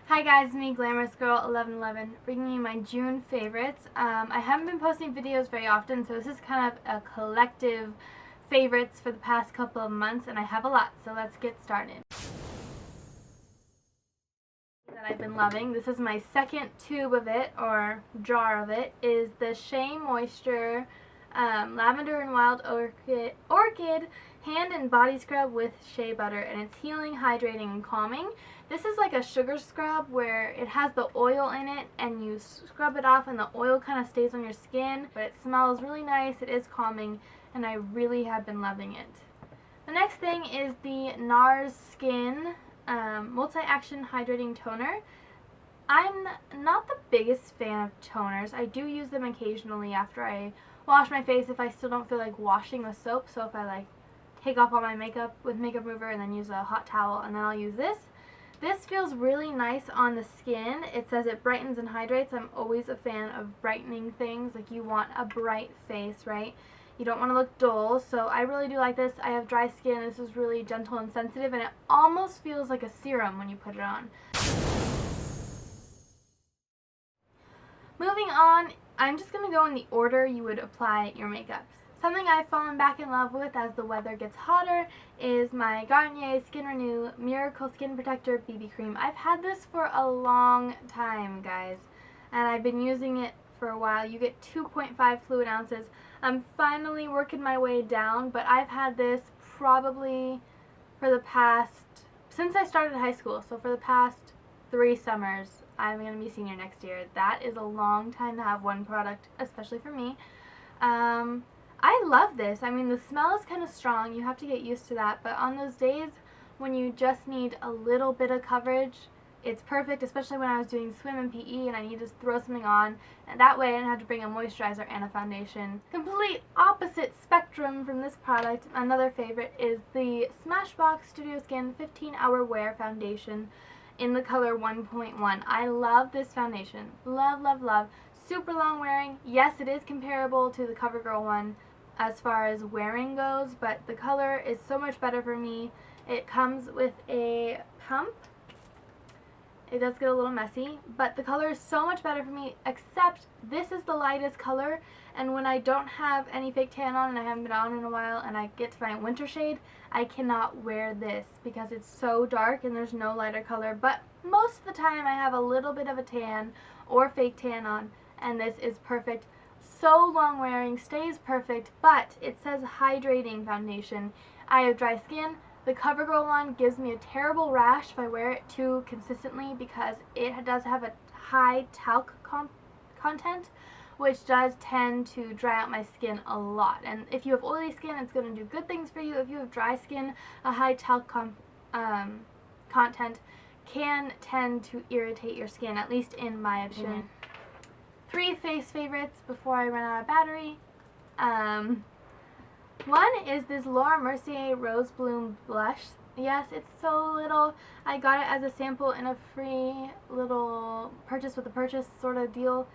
Hi guys, me Glamorous Girl 1111 bringing you my June favorites. I haven't been posting videos very often, so this is kind of a collective favorites for the past couple of months, and I have a lot, so let's get started. That I've been loving, this is my second tube of it, or jar of it, is the Shea Moisture Lavender and Wild Orchid Hand and Body Scrub with Shea Butter, and it's healing, hydrating, and calming. This is like a sugar scrub where it has the oil in it and you scrub it off and the oil kind of stays on your skin, but it smells really nice, it is calming, and I really have been loving it. The next thing is the Nars Skin Multi-Action Hydrating Toner. I'm not the biggest fan of toners. I do use them occasionally after I wash my face if I still don't feel like washing with soap. So if I like take off all my makeup with makeup remover and then use a hot towel, and then I'll use this. This feels really nice on the skin. It says it brightens and hydrates. I'm always a fan of brightening things. Like, you want a bright face, right? You don't want to look dull, so I really do like this. I have dry skin. This is really gentle and sensitive, and it almost feels like a serum when you put it on. Moving on, I'm just going to go in the order you would apply your makeup. Something I've fallen back in love with as the weather gets hotter is my Garnier Skin Renew Miracle Skin Protector BB Cream. I've had this for a long time, guys, and I've been using it for a while. You get 2.5 fluid ounces. I'm finally working my way down, but I've had this probably for the past, since I started high school, so for the past 3 summers. I'm going to be senior next year. That is a long time to have one product, especially for me. I love this. I mean, the smell is kind of strong. You have to get used to that. But on those days when you just need a little bit of coverage, it's perfect, especially when I was doing swim and PE and I needed to throw something on. And that way I didn't have to bring a moisturizer and a foundation. Complete opposite spectrum from this product. Another favorite is the Smashbox Studio Skin 15-Hour Wear Foundation in the color 1.1. I love this foundation. Love, love, love. Super long wearing. Yes, it is comparable to the Covergirl one as far as wearing goes, but the color is so much better for me. It comes with a pump. It does get a little messy, but the color is so much better for me, except this is the lightest color, and when I don't have any fake tan on and I haven't been on in a while and I get to my winter shade, I cannot wear this because it's so dark and there's no lighter color. But most of the time I have a little bit of a tan or fake tan on, and this is perfect. So long wearing, stays perfect, but it says hydrating foundation. I have dry skin. The Covergirl one gives me a terrible rash if I wear it too consistently because it does have a high talc content, which does tend to dry out my skin a lot. And if you have oily skin, it's going to do good things for you. If you have dry skin, a high talc content can tend to irritate your skin, at least in my opinion. 3 face favorites before I run out of battery. One is this Mercier Rose Bloom Blush. Yes, it's so little. I got it as a sample in a free little purchase with a purchase sort of deal.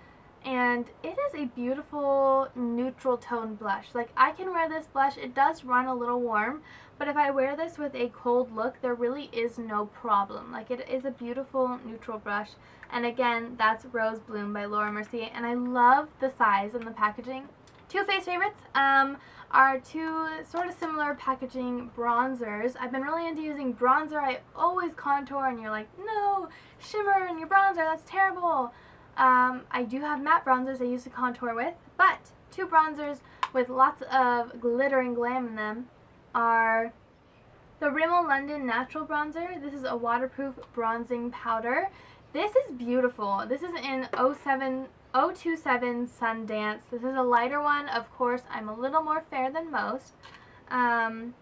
And it is a beautiful neutral tone blush. Like, I can wear this blush. It does run a little warm, but if I wear this with a cold look, there really is no problem. Like, it is a beautiful neutral brush. And again, that's Rose Bloom by Mercier, and I love the size and the packaging. 2 face favorites are 2 sort of similar packaging bronzers. I've been really into using bronzer. I always contour, and you're like, no, shimmer in your bronzer, that's terrible. I do have matte bronzers I use to contour with, but 2 bronzers with lots of glitter and glam in them are the Rimmel London Natural Bronzer. This is a waterproof bronzing powder. This is beautiful. This is in 027 Sundance. This is a lighter one. Of course, I'm a little more fair than most. And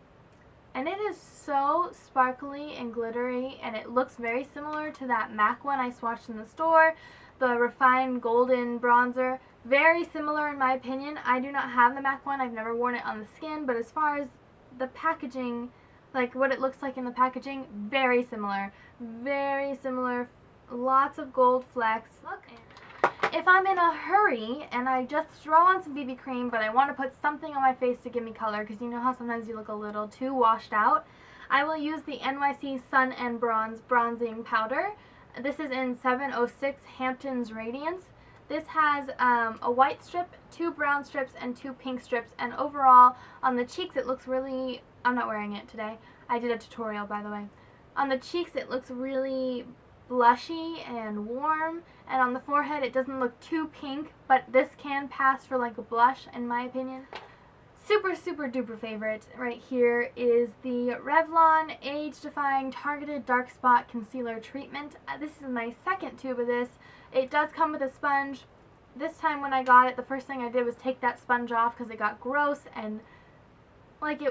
it is so sparkly and glittery, and it looks very similar to that MAC one I swatched in the store. The Refined Golden Bronzer. Very similar in my opinion. I do not have the MAC one. I've never worn it on the skin, but as far as the packaging, like what it looks like in the packaging, very similar. Very similar. Lots of gold flecks. Look. If I'm in a hurry and I just throw on some BB cream, but I want to put something on my face to give me color, because you know how sometimes you look a little too washed out, I will use the NYC Sun and Bronze Bronzing Powder. This is in 706 Haptons Radiance. This has a white strip, 2 brown strips, and 2 pink strips, and overall on the cheeks it looks really, I'm not wearing it today, I did a tutorial by the way. On the cheeks it looks really blushy and warm, and on the forehead it doesn't look too pink, but this can pass for like a blush in my opinion. Super, super duper favorite right here is the Revlon Age Defying Targeted Dark Spot Concealer Treatment. This is my second tube of this. It does come with a sponge. This time when I got it, the first thing I did was take that sponge off because it got gross and like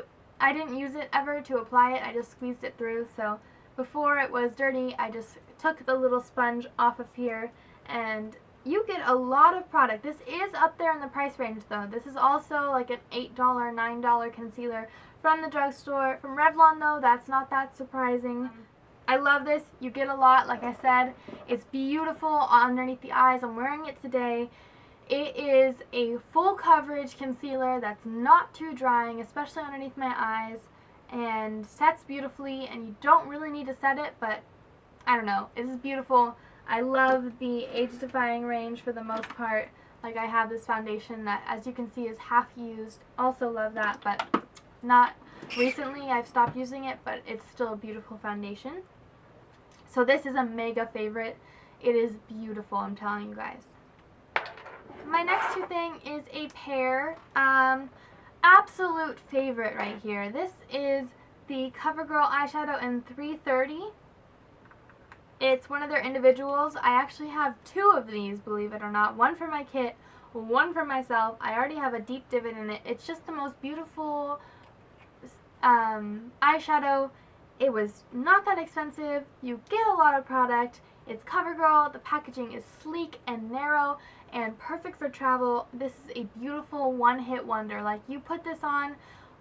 I didn't use it ever to apply it. I just squeezed it through. So before it was dirty, I just took the little sponge off of here, and you get a lot of product. This is up there in the price range though. This is also like an $8, $9 concealer from the drugstore. From Revlon though, that's not that surprising. I love this. You get a lot, like I said. It's beautiful underneath the eyes. I'm wearing it today. It is a full coverage concealer that's not too drying, especially underneath my eyes, and sets beautifully, and you don't really need to set it, but I don't know. It is beautiful. I love the Age Defying range for the most part. Like I have this foundation that, as you can see, is half used. Also love that, but not recently. I've stopped using it, but it's still a beautiful foundation. So this is a mega favorite. It is beautiful, I'm telling you guys. My next two thing is a pair. Absolute favorite right here. This is the Covergirl eyeshadow in 330. It's one of their individuals. I actually have 2 of these, believe it or not. One for my kit, one for myself. I already have a deep divot in it. It's just the most beautiful eyeshadow. It was not that expensive. You get a lot of product. It's Covergirl. The packaging is sleek and narrow and perfect for travel. This is a beautiful one-hit wonder. Like, you put this on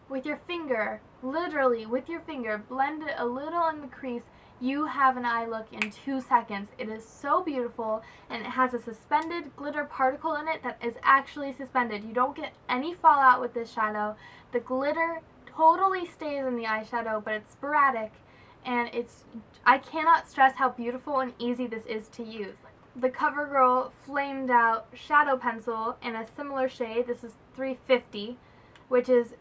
with your finger, literally with your finger, blend it a little in the crease, you have an eye look in 2 seconds. It is so beautiful, and it has a suspended glitter particle in it that is actually suspended. You don't get any fallout with this shadow. The glitter totally stays in the eyeshadow, but it's sporadic, and I cannot stress how beautiful and easy this is to use. The Covergirl Flamed Out Shadow Pencil in a similar shade, this is 350, which is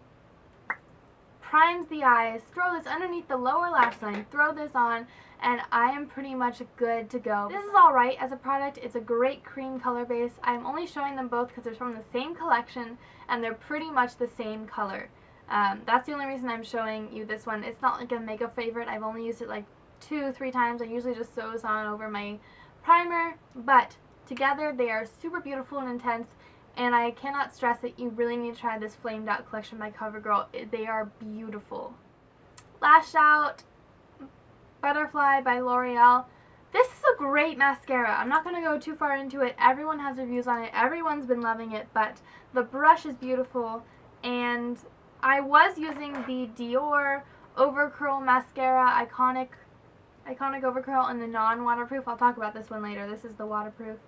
primes the eyes. Throw this underneath the lower lash line, throw this on, and I am pretty much good to go. This is alright as a product. It's a great cream color base. I'm only showing them both because they're from the same collection and they're pretty much the same color. That's the only reason I'm showing you this one. It's not like a mega favorite. I've only used it like 2-3 times. I usually just sew this on over my primer, but together they are super beautiful and intense. And I cannot stress that you really need to try this Flamed Out collection by Covergirl. They are beautiful. Lash Out Butterfly by Loreal. This is a great mascara. I'm not going to go too far into it. Everyone has reviews on it. Everyone's been loving it, but the brush is beautiful. And I was using the Dior Overcurl Mascara, Iconic Overcurl in the non-waterproof. I'll talk about this one later. This is the waterproof.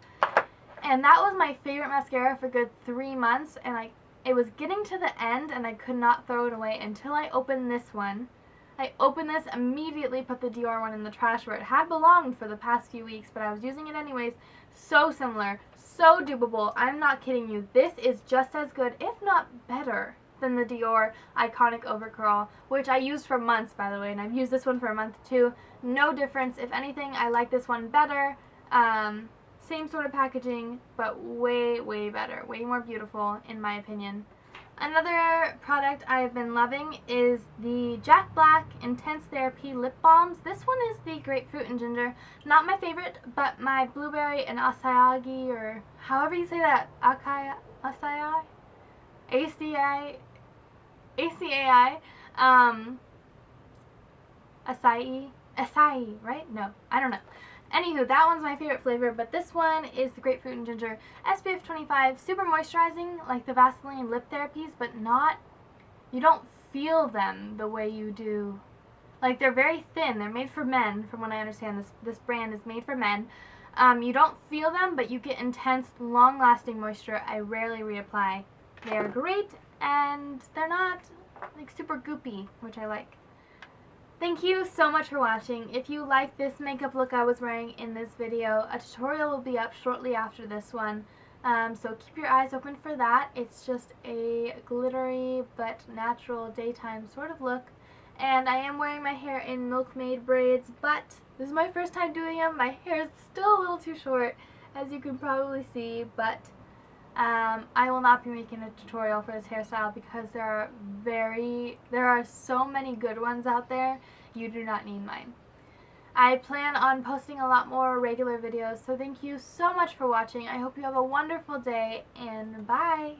And that was my favorite mascara for a good 3 months, and it was getting to the end and I could not throw it away until I opened this one. I opened this, immediately put the Dior one in the trash where it had belonged for the past few weeks, but I was using it anyways. So similar, so dupable. I'm not kidding you. This is just as good, if not better, than the Dior Iconic Overcurl, which I used for months, by the way, and I've used this one for a month too. No difference. If anything, I like this one better. Same sort of packaging, but way, way better. Way more beautiful, in my opinion. Another product I've been loving is the Jack Black Intense Therapy Lip Balms. This one is the Grapefruit and Ginger. Not my favorite, but my Blueberry and Acai, or however you say that, Acai? ACAI? Acai, right? No, I don't know. Anywho, that one's my favorite flavor, but this one is the Grapefruit and Ginger SPF 25, super moisturizing, like the Vaseline lip therapies, but not, you don't feel them the way you do, like they're very thin, they're made for men, from what I understand, this brand is made for men. You don't feel them, but you get intense, long-lasting moisture. I rarely reapply. They are great, and they're not like super goopy, which I like. Thank you so much for watching. If you like this makeup look I was wearing in this video, a tutorial will be up shortly after this one. So keep your eyes open for that. It's just a glittery but natural daytime sort of look. And I am wearing my hair in milkmaid braids, but this is my first time doing them. My hair is still a little too short, as you can probably see, but I will not be making a tutorial for this hairstyle because there are so many good ones out there. You do not need mine. I plan on posting a lot more regular videos, so thank you so much for watching. I hope you have a wonderful day, and bye!